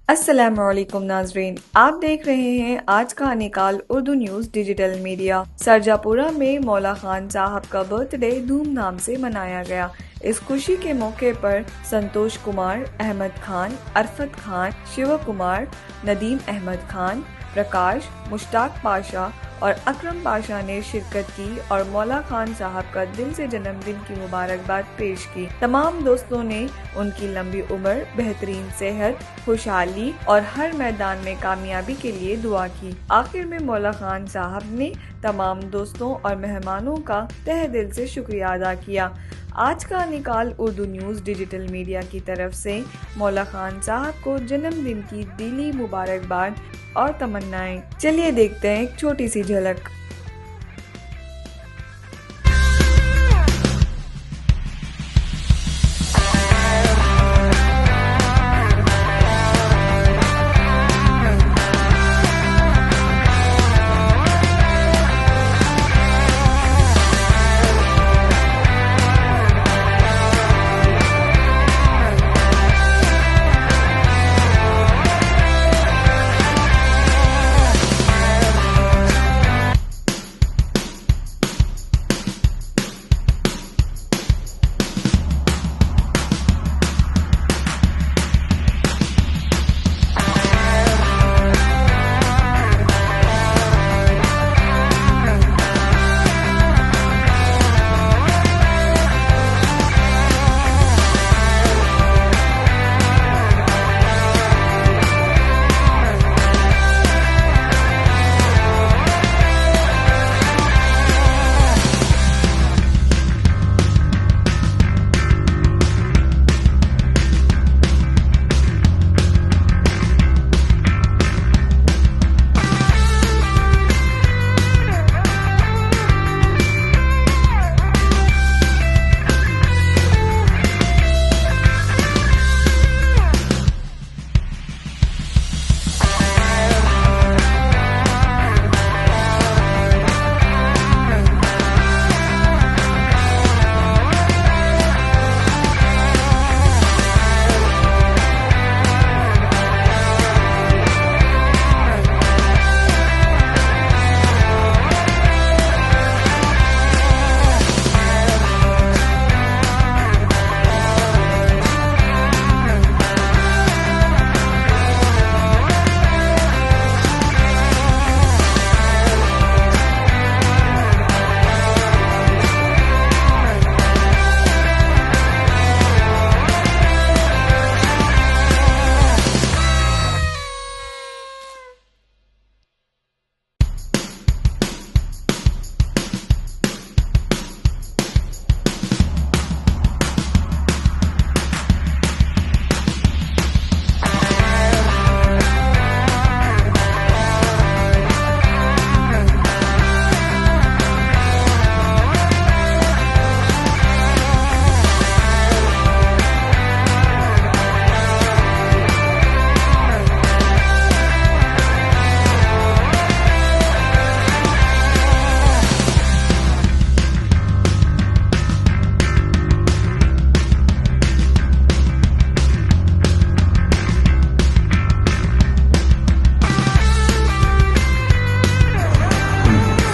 अस्सलामुअलैकुम नाजरीन, आप देख रहे हैं आज का निकाल Urdu news digital media. Sarjapura में मौला खान साहब का बर्थडे धूमधाम से मनाया गया। इस खुशी के मौके पर संतोष कुमार, अहमद खान, अरफत खान, शिव कुमार, नदीम अहमद खान, प्रकाश, मुश्ताक पाशा और अकरम पाशा ने शिरकत की और मौला खान साहब का दिल से जन्मदिन की मुबारकबाद पेश की। तमाम दोस्तों ने उनकी लंबी उम्र, बेहतरीन सेहत, खुशहाली और हर मैदान में कामयाबी के लिए दुआ की। आखिर में मौला खान साहब ने तमाम दोस्तों और मेहमानों का तहे दिल से शुक्रिया अदा किया। आज का निकाल उर्दू न्यूज़ डिजिटल मीडिया की तरफ से मौला खान साहब को जन्मदिन की दिली मुबारकबाद और तमन्नाएं। चलिए देखते हैं एक छोटी सी झलक।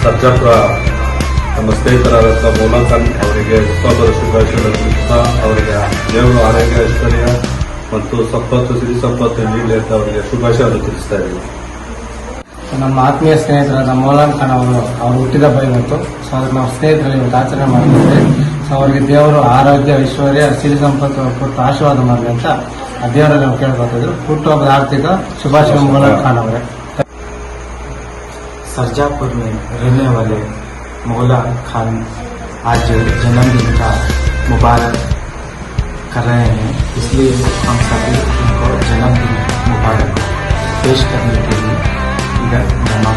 ಸರ್ಜಾಪುರ ನಮ್ಮ ಸ್ನೇಹಿತರಾದಂಥ ಮೌಲಾ ಖಾನ್ ಅವರಿಗೆ ಹುಟ್ಟುಹಬ್ಬದ ಶುಭಾಶಯಗಳನ್ನು ತಿಳಿಸುತ್ತಾ ಅವರಿಗೆ ದೇವರು ಆರೋಗ್ಯ ಐಶ್ವರ್ಯ ಮತ್ತು ಸಂಪತ್ತು ಸಿರಿ ಸಂಪತ್ತು ನೀಡಲಿ ಅಂತ ಅವರಿಗೆ ಶುಭಾಶಯವನ್ನು ತಿಳಿಸ್ತಾ ಇದ್ದೀವಿ. ನಮ್ಮ ಆತ್ಮೀಯ ಸ್ನೇಹಿತರಾದ ಮೌಲಾ ಖಾನ್ ಅವರು ಹುಟ್ಟಿದ ಹಬ್ಬ ಇವತ್ತು. ಸೊ ಅದಕ್ಕೆ ನಾವು ಸ್ನೇಹಿತರಲ್ಲಿ ಇವತ್ತು ಆಚರಣೆ ಮಾಡಿದ್ದೇವೆ. ಸೊ ಅವರಿಗೆ ದೇವರು ಆರೋಗ್ಯ ಐಶ್ವರ್ಯ ಸಿರಿ ಸಂಪತ್ತು ಕೊಟ್ಟು ಆಶೀರ್ವಾದ ಮಾಡಲಿ ಅಂತ ಆ ದೇವರಲ್ಲಿ ನಾವು ಕೇಳ್ಕೊತಿದ್ರು. ಹುಟ್ಟುಹಬ್ಬದ ಆರ್ಥಿಕ ಶುಭಾಶಯ ಮೌಲಾ ಖಾನ್ ಅವರೇ. सरजापुर में रहने वाले मौला खान आज जन्मदिन का मुबारक कर रहे हैं, इसलिए हम सभी उनको जन्मदिन मुबारक पेश करने के लिए इधर जमा